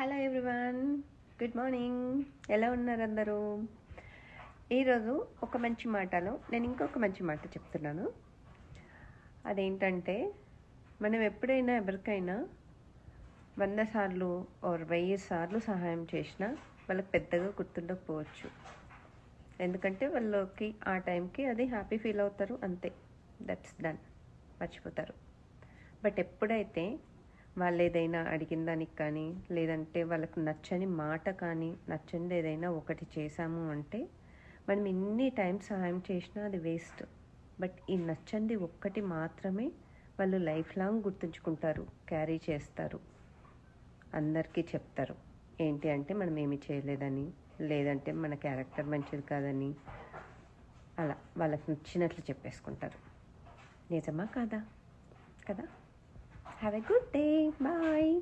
Hello everyone, good morning. ఎలా ఉన్నారు అందరూ? ఈరోజు ఒక మంచి మాటలో నేను ఇంకొక మంచి మాట చెప్తున్నాను. అదేంటంటే, మనం ఎప్పుడైనా ఎవరికైనా 100 సార్లు ఆర్ 1000 సార్లు సహాయం చేసినా వాళ్ళకి పెద్దగా గుర్తుండకపోవచ్చు. ఎందుకంటే వాళ్ళకి ఆ టైంకి అది హ్యాపీ ఫీల్ అవుతారు, అంతే, దట్స్ డన్, మర్చిపోతారు. బట్ ఎప్పుడైతే వాళ్ళు ఏదైనా అడిగిన దానికి కానీ, లేదంటే వాళ్ళకు నచ్చని మాట కానీ, నచ్చనిది ఏదైనా ఒకటి చేశాము అంటే, మనం ఎన్ని టైమ్స్ సహాయం చేసినా అది వేస్ట్. బట్ ఈ నచ్చనిది ఒక్కటి మాత్రమే వాళ్ళు లైఫ్ లాంగ్ గుర్తుంచుకుంటారు, క్యారీ చేస్తారు, అందరికీ చెప్తారు. ఏంటి అంటే, మనం ఏమి చేయలేదని, లేదంటే మన క్యారెక్టర్ మంచిది కాదని, అలా వాళ్ళకి నచ్చినట్లు చెప్పేసుకుంటారు. నిజమా కాదా? కదా. Have a good day. Bye.